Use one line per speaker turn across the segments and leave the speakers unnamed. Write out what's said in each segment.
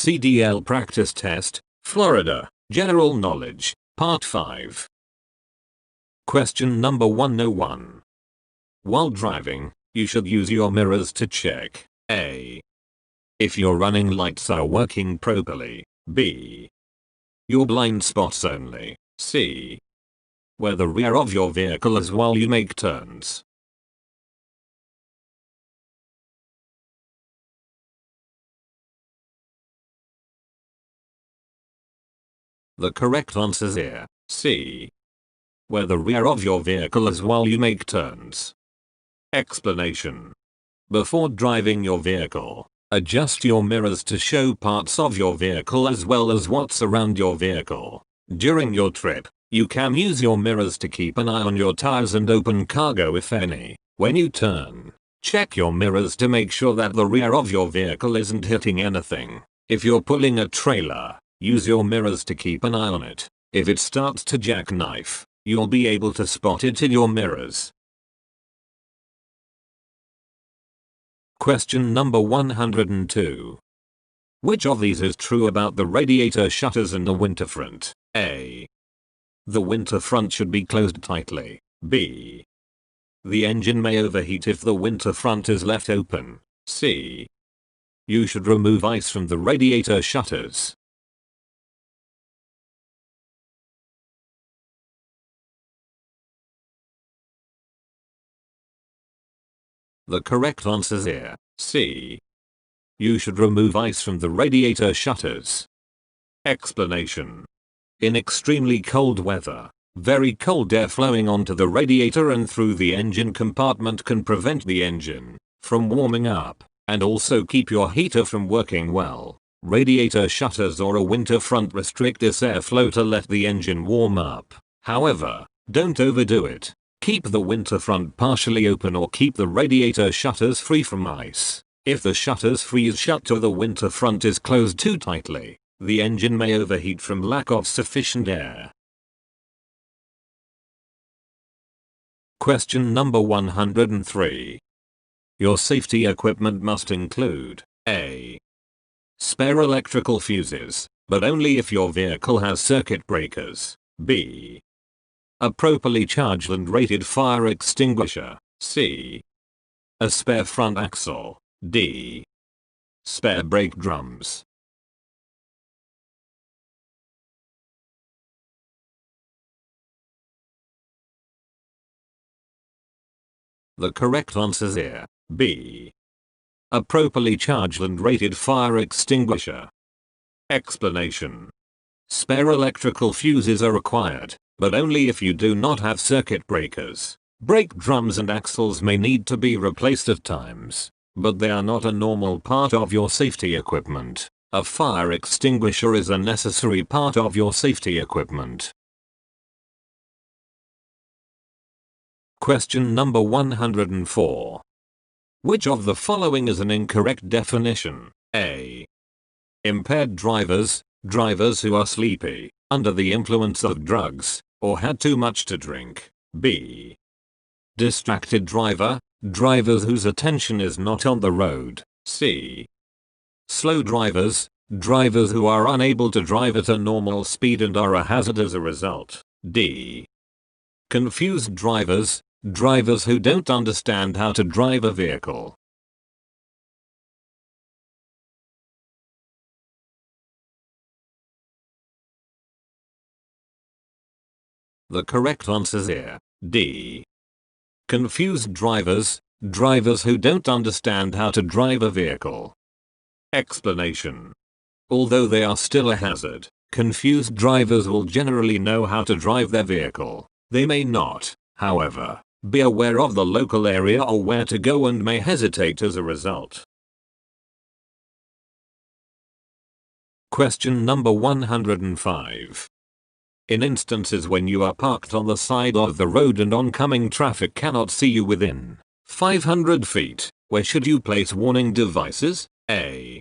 CDL Practice Test, Florida, General Knowledge, Part 5. Question number 101. While driving, you should use your mirrors to check A. if your running lights are working properly, B. your blind spots only, C. where the rear of your vehicle is while you make turns. The correct answer is here, C. where the rear of your vehicle is while you make turns. Explanation. Before driving your vehicle, adjust your mirrors to show parts of your vehicle as well as what's around your vehicle. During your trip, you can use your mirrors to keep an eye on your tires and open cargo if any. When you turn, check your mirrors to make sure that the rear of your vehicle isn't hitting anything. If you're pulling a trailer, use your mirrors to keep an eye on it. If it starts to jackknife, you'll be able to spot it in your mirrors. Question number 102. Which of these is true about the radiator shutters in the winter front? A. the winter front should be closed tightly. B. the engine may overheat if the winter front is left open. C. you should remove ice from the radiator shutters. The correct answer is here, C. you should remove ice from the radiator shutters. Explanation. In extremely cold weather, very cold air flowing onto the radiator and through the engine compartment can prevent the engine from warming up, and also keep your heater from working well. Radiator shutters or a winter front restrict this airflow to let the engine warm up. However, don't overdo it. Keep the winter front partially open or keep the radiator shutters free from ice. If the shutters freeze shut or the winter front is closed too tightly, the engine may overheat from lack of sufficient air. Question number 103. Your safety equipment must include A. spare electrical fuses, but only if your vehicle has circuit breakers. B. a properly charged and rated fire extinguisher. C. a spare front axle. D. spare brake drums. The correct answer is here, B. a properly charged and rated fire extinguisher. Explanation. Spare electrical fuses are required, but only if you do not have circuit breakers. Brake drums and axles may need to be replaced at times, but they are not a normal part of your safety equipment. A fire extinguisher is a necessary part of your safety equipment. Question number 104. Which of the following is an incorrect definition? A. impaired drivers, drivers who are sleepy, under the influence of drugs, or had too much to drink. B. distracted driver, drivers whose attention is not on the road. C. slow drivers, drivers who are unable to drive at a normal speed and are a hazard as a result. D. confused drivers, drivers who don't understand how to drive a vehicle. The correct answer is here, D. confused drivers, drivers who don't understand how to drive a vehicle. Explanation. Although they are still a hazard, confused drivers will generally know how to drive their vehicle. They may not, however, be aware of the local area or where to go and may hesitate as a result. Question number 105. In instances when you are parked on the side of the road and oncoming traffic cannot see you within 500 feet, where should you place warning devices? A.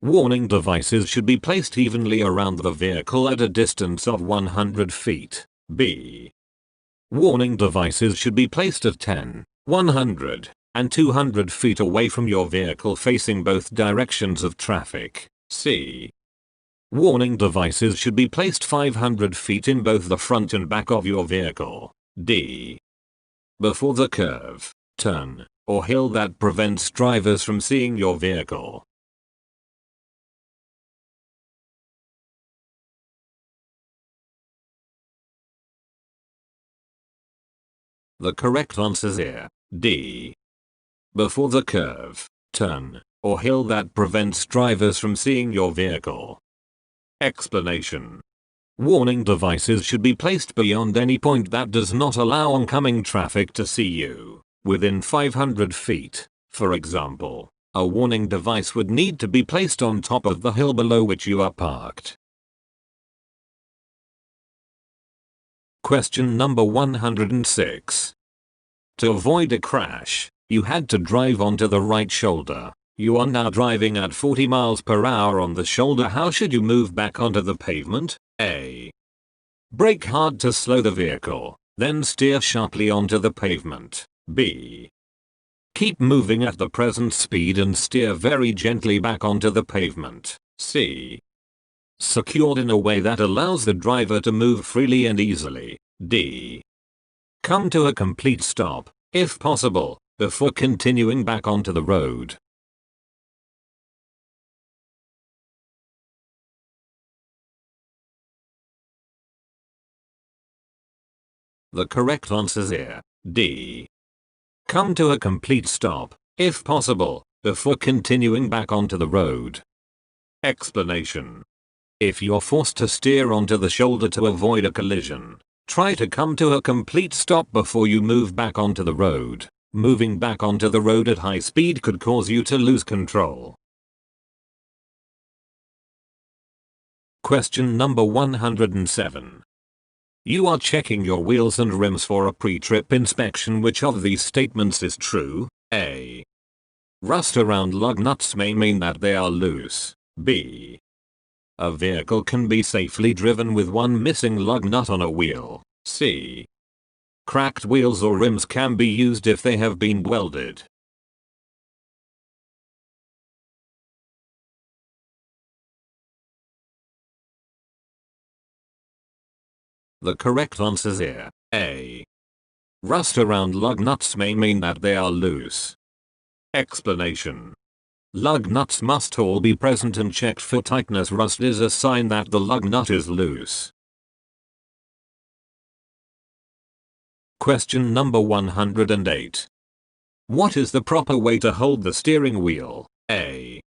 warning devices should be placed evenly around the vehicle at a distance of 100 feet. B. warning devices should be placed at 10, 100, and 200 feet away from your vehicle facing both directions of traffic. C. Warning devices should be placed 500 feet in both the front and back of your vehicle. D. Before the curve, turn, or hill that prevents drivers from seeing your vehicle. The correct answer is here. D. Before the curve, turn, or hill that prevents drivers from seeing your vehicle. Explanation. Warning devices should be placed beyond any point that does not allow oncoming traffic to see you, within 500 feet. For example, a warning device would need to be placed on top of the hill below which you are parked. Question number 106. To avoid a crash, you had to drive onto the right shoulder. You are now driving at 40 miles per hour on the shoulder. How should you move back onto the pavement? A. Brake hard to slow the vehicle, then steer sharply onto the pavement. B. Keep moving at the present speed and steer very gently back onto the pavement. C. Secured in a way that allows the driver to move freely and easily. D. Come to a complete stop, if possible, before continuing back onto the road. The correct answer is here. D. Come to a complete stop, if possible, before continuing back onto the road. Explanation. If you're forced to steer onto the shoulder to avoid a collision, try to come to a complete stop before you move back onto the road. Moving back onto the road at high speed could cause you to lose control. Question number 107. You are checking your wheels and rims for a pre-trip inspection. Which of these statements is true? A. Rust around lug nuts may mean that they are loose. B. A vehicle can be safely driven with one missing lug nut on a wheel. C. Cracked wheels or rims can be used if they have been welded. The correct answer is here. A. Rust around lug nuts may mean that they are loose. Explanation. Lug nuts must all be present and checked for tightness. Rust is a sign that the lug nut is loose. Question number 108. What is the proper way to hold the steering wheel? A.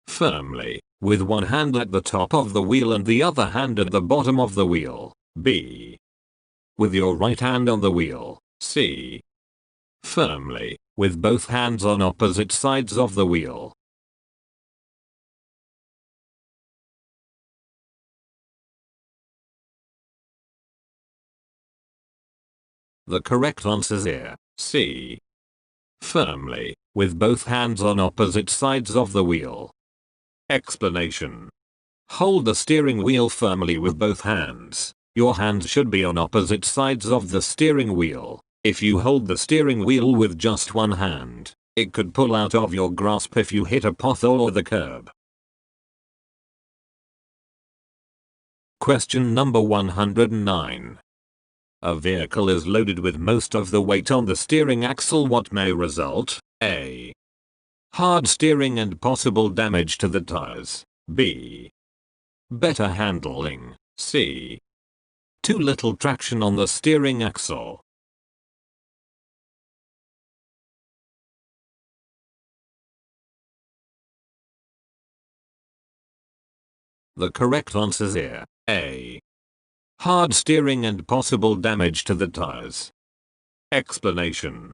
Firmly, with one hand at the top of the wheel and the other hand at the bottom of the wheel. B. With your right hand on the wheel. C. Firmly, with both hands on opposite sides of the wheel. The correct answer is here. C. Firmly, with both hands on opposite sides of the wheel. Explanation. Hold the steering wheel firmly with both hands. Your hands should be on opposite sides of the steering wheel. If you hold the steering wheel with just one hand, it could pull out of your grasp if you hit a pothole or the curb. Question number 109. A vehicle is loaded with most of the weight on the steering axle. What may result? A. Hard steering and possible damage to the tires. B. Better handling. C. Too little traction on the steering axle. The correct answer is here. A. Hard steering and possible damage to the tires. Explanation.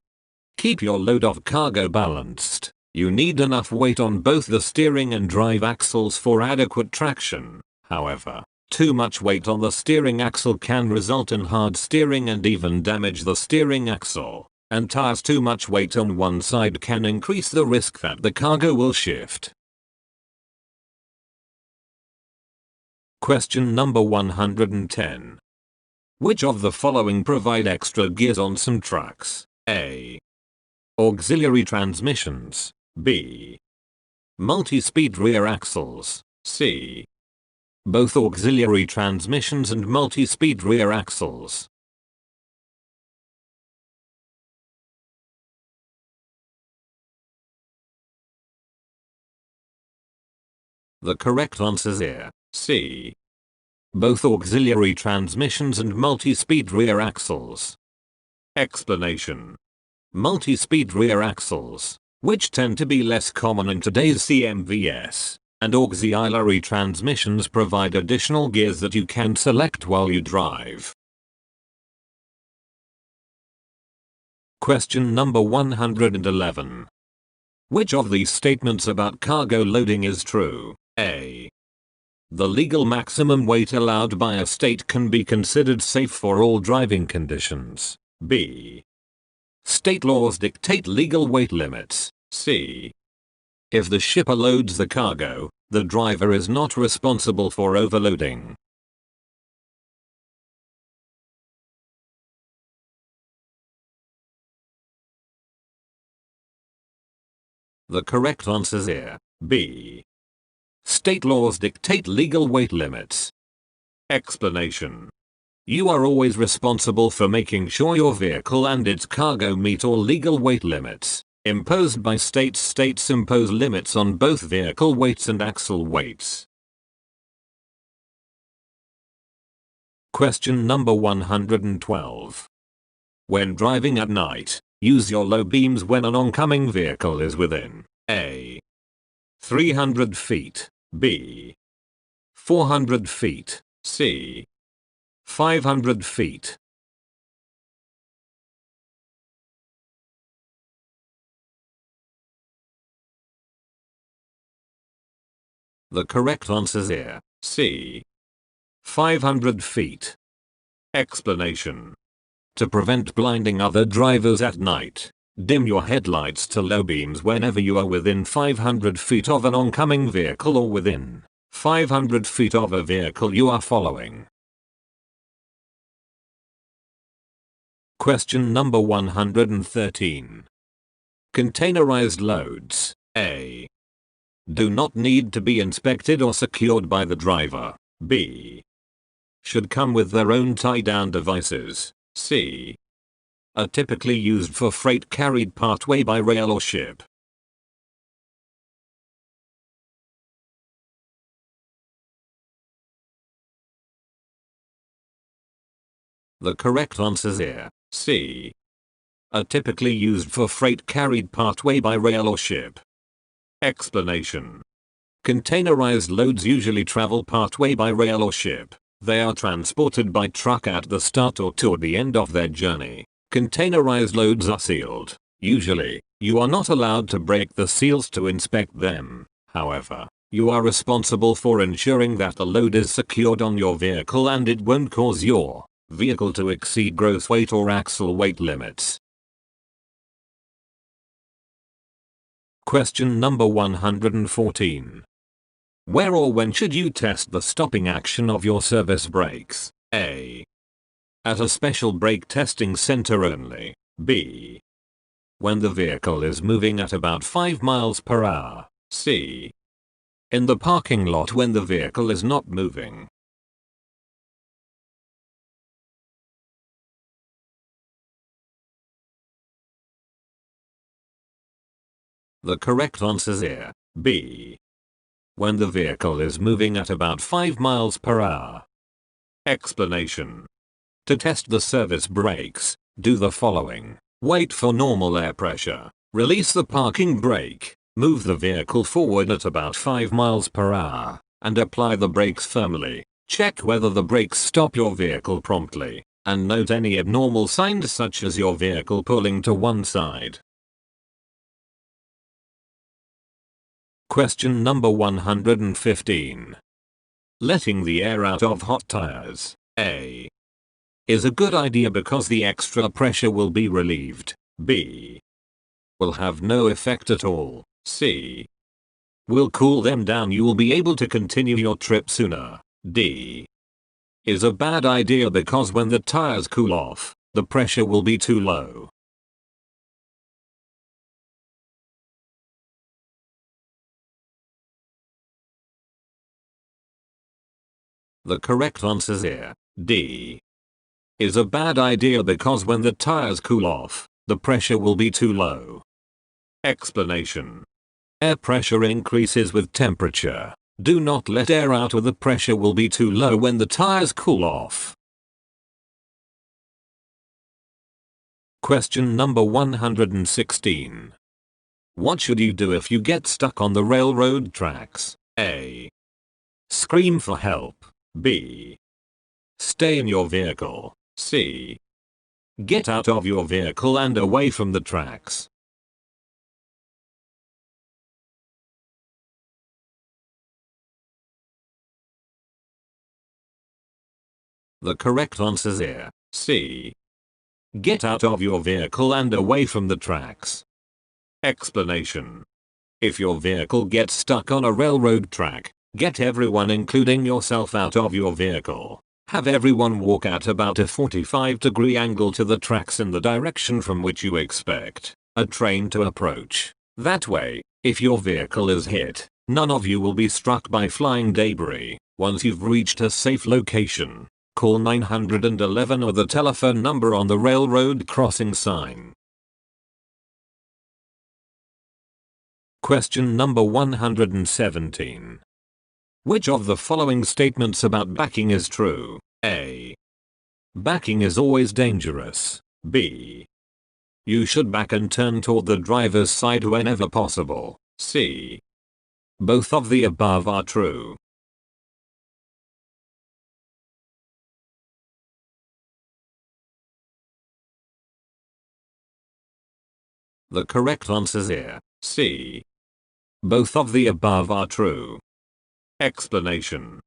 Keep your load of cargo balanced. You need enough weight on both the steering and drive axles for adequate traction. However, too much weight on the steering axle can result in hard steering and even damage the steering axle. And tires. Too much weight on one side can increase the risk that the cargo will shift. Question number 110. Which of the following provide extra gears on some trucks? A. Auxiliary transmissions. B. Multi-speed rear axles. C. Both auxiliary transmissions and multi-speed rear axles. The correct answer here, C. Both auxiliary transmissions and multi-speed rear axles. Explanation. Multi-speed rear axles, which tend to be less common in today's CMVs, and auxiliary transmissions provide additional gears that you can select while you drive. Question number 111. Which of these statements about cargo loading is true? A. The legal maximum weight allowed by a state can be considered safe for all driving conditions. B. State laws dictate legal weight limits. C. If the shipper loads the cargo, the driver is not responsible for overloading. The correct answer here, B. State laws dictate legal weight limits. Explanation. You are always responsible for making sure your vehicle and its cargo meet all legal weight limits imposed by states. States impose limits on both vehicle weights and axle weights. Question number 112. When driving at night, use your low beams when an oncoming vehicle is within A. 300 feet, B. 400 feet, C. 500 feet. The correct answer here, C. 500 feet. Explanation. To prevent blinding other drivers at night, dim your headlights to low beams whenever you are within 500 feet of an oncoming vehicle or within 500 feet of a vehicle you are following. Question number 113. Containerized loads. A. Do not need to be inspected or secured by the driver. B. Should come with their own tie-down devices. C. Are typically used for freight carried partway by rail or ship. The correct answer here, C. Are typically used for freight carried partway by rail or ship. Explanation. Containerized loads usually travel partway by rail or ship. They are transported by truck at the start or toward the end of their journey. Containerized loads are sealed. Usually, you are not allowed to break the seals to inspect them. However, you are responsible for ensuring that the load is secured on your vehicle and it won't cause your vehicle to exceed gross weight or axle weight limits. Question number 114. Where or when should you test the stopping action of your service brakes? A. At a special brake testing center only. B. When the vehicle is moving at about 5 miles per hour. C. In the parking lot when the vehicle is not moving. The correct answer here, B. When the vehicle is moving at about 5 miles per hour. Explanation. To test the service brakes, do the following. Wait for normal air pressure. Release the parking brake. Move the vehicle forward at about 5 miles per hour, and apply the brakes firmly. Check whether the brakes stop your vehicle promptly, and note any abnormal signs such as your vehicle pulling to one side. Question number 115. Letting the air out of hot tires. A. Is a good idea because the extra pressure will be relieved. B. Will have no effect at all. C. Will cool them down, you will be able to continue your trip sooner. D. Is a bad idea because when the tires cool off, the pressure will be too low. The correct answer here, D, is a bad idea because when the tires cool off, the pressure will be too low. Explanation. Air pressure increases with temperature. Do not let air out or the pressure will be too low when the tires cool off. Question number 116. What should you do if you get stuck on the railroad tracks? A. Scream for help. B. Stay in your vehicle. C. Get out of your vehicle and away from the tracks. The correct answer here, C. Get out of your vehicle and away from the tracks. Explanation. If your vehicle gets stuck on a railroad track, get everyone including yourself out of your vehicle. Have everyone walk at about a 45-degree angle to the tracks in the direction from which you expect a train to approach. That way, if your vehicle is hit, none of you will be struck by flying debris. Once you've reached a safe location, call 911 or the telephone number on the railroad crossing sign. Question number 117. Which of the following statements about backing is true? A. Backing is always dangerous. B. You should back and turn toward the driver's side whenever possible. C. Both of the above are true. The correct answer here, C. Both of the above are true. Explanation.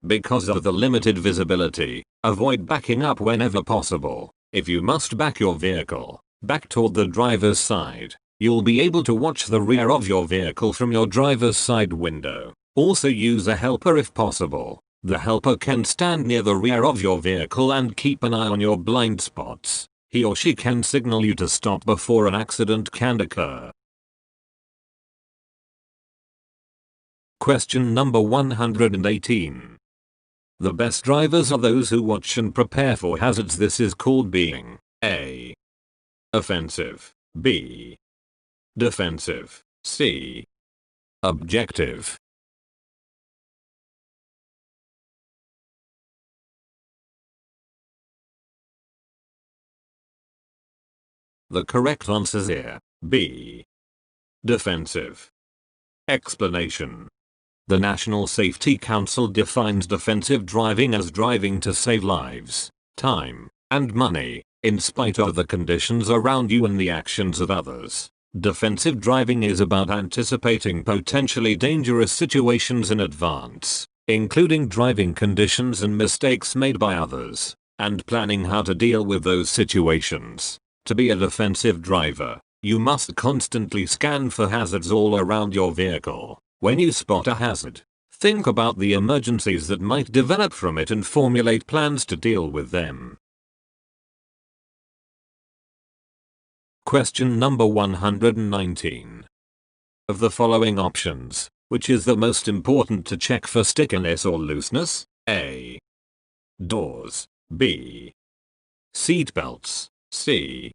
Because of the limited visibility, avoid backing up whenever possible. If you must back your vehicle, back toward the driver's side. You'll be able to watch the rear of your vehicle from your driver's side window. Also use a helper if possible. The helper can stand near the rear of your vehicle and keep an eye on your blind spots. He or she can signal you to stop before an accident can occur. Question number 118. The best drivers are those who watch and prepare for hazards. This is called being A. Offensive. B. Defensive. C. Objective. The correct answer here, B. Defensive. Explanation. The National Safety Council defines defensive driving as driving to save lives, time, and money, in spite of the conditions around you and the actions of others. Defensive driving is about anticipating potentially dangerous situations in advance, including driving conditions and mistakes made by others, and planning how to deal with those situations. To be a defensive driver, you must constantly scan for hazards all around your vehicle. When you spot a hazard, think about the emergencies that might develop from it and formulate plans to deal with them. Question number 119. Of the following options, which is the most important to check for stickiness or looseness? A. Doors. B. Seat belts. C.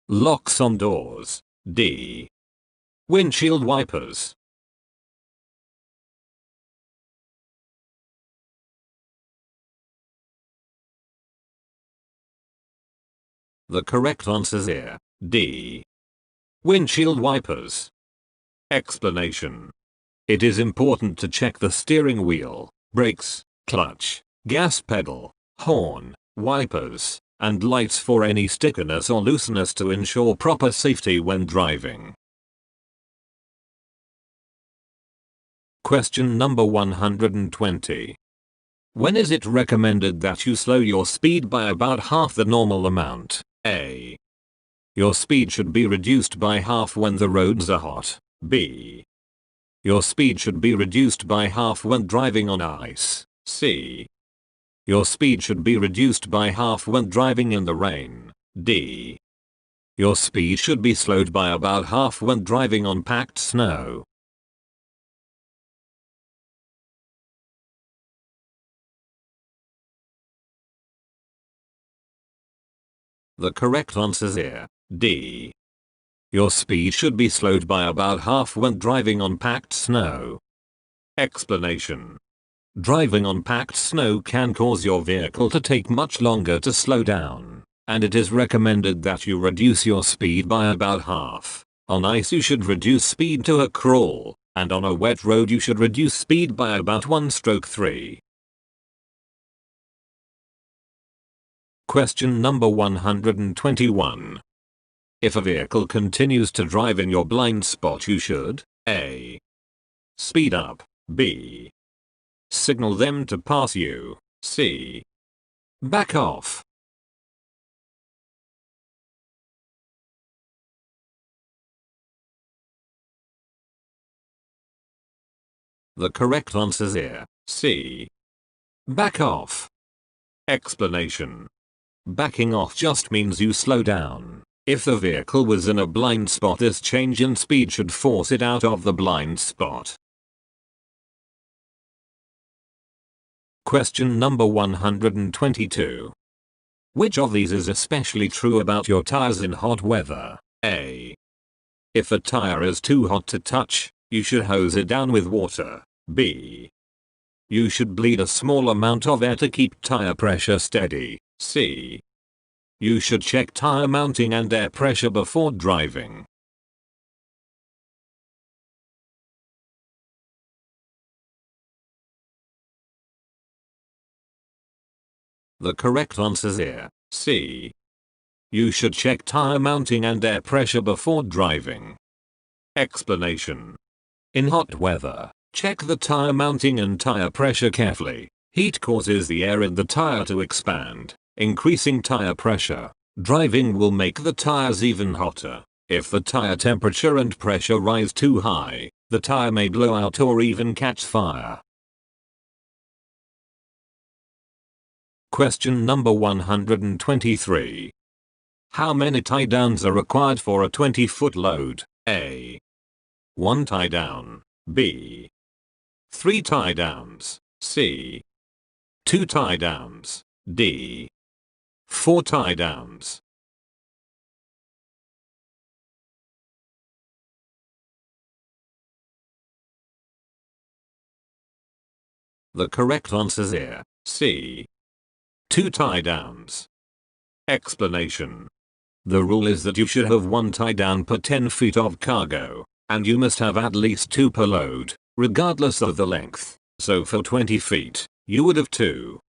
Locks on doors. D. Windshield wipers. The correct answer here, D. Windshield wipers. Explanation. It is important to check the steering wheel, brakes, clutch, gas pedal, horn, wipers, and lights for any stickiness or looseness to ensure proper safety when driving. Question number 120. When is it recommended that you slow your speed by about half the normal amount? A. Your speed should be reduced by half when the roads are hot. B. Your speed should be reduced by half when driving on ice. C. Your speed should be reduced by half when driving in the rain. D. Your speed should be slowed by about half when driving on packed snow. The correct answer is here, D. Your speed should be slowed by about half when driving on packed snow. Explanation. Driving on packed snow can cause your vehicle to take much longer to slow down, and it is recommended that you reduce your speed by about half. On ice you should reduce speed to a crawl, and on a wet road you should reduce speed by about 1/3. Question number 121. If a vehicle continues to drive in your blind spot, you should A. Speed up, B. Signal them to pass you, C. Back off. The correct answer is here, C. Back off. Explanation. Backing off just means you slow down. If the vehicle was in a blind spot, this change in speed should force it out of the blind spot. Question number 122. Which of these is especially true about your tires in hot weather? A. If a tire is too hot to touch, you should hose it down with water. B. You should bleed a small amount of air to keep tire pressure steady. C. You should check tire mounting and air pressure before driving. The correct answer is here, C. You should check tire mounting and air pressure before driving. Explanation. In hot weather, check the tire mounting and tire pressure carefully. Heat causes the air in the tire to expand, increasing tire pressure. Driving will make the tires even hotter. If the tire temperature and pressure rise too high, the tire may blow out or even catch fire. Question number 123. How many tie downs are required for a 20-foot load? A. 1 tie down. B. 3 tie downs. C. 2 tie downs. D. 4 tie downs. The correct answer is here, C. 2 tie downs. Explanation. The rule is that you should have 1 tie down per 10 feet of cargo, and you must have at least 2 per load, regardless of the length. So for 20 feet, you would have 2.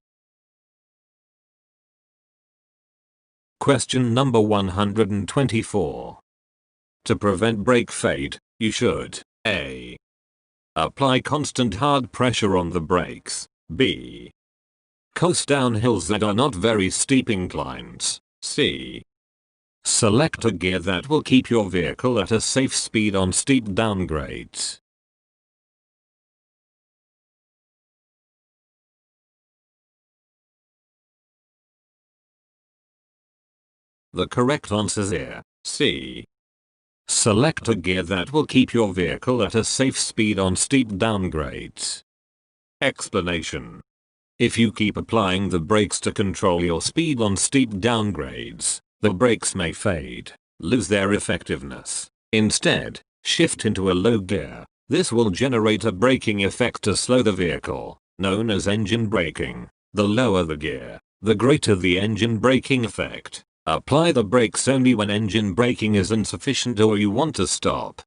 Question number 124. To prevent brake fade, you should A. Apply constant hard pressure on the brakes. B. Coast down hills that are not very steep inclines. C. Select a gear that will keep your vehicle at a safe speed on steep downgrades. The correct answer is here, C. Select a gear that will keep your vehicle at a safe speed on steep downgrades. Explanation. If you keep applying the brakes to control your speed on steep downgrades, the brakes may fade, lose their effectiveness. Instead, shift into a low gear. This will generate a braking effect to slow the vehicle, known as engine braking. The lower the gear, the greater the engine braking effect. Apply the brakes only when engine braking is insufficient or you want to stop.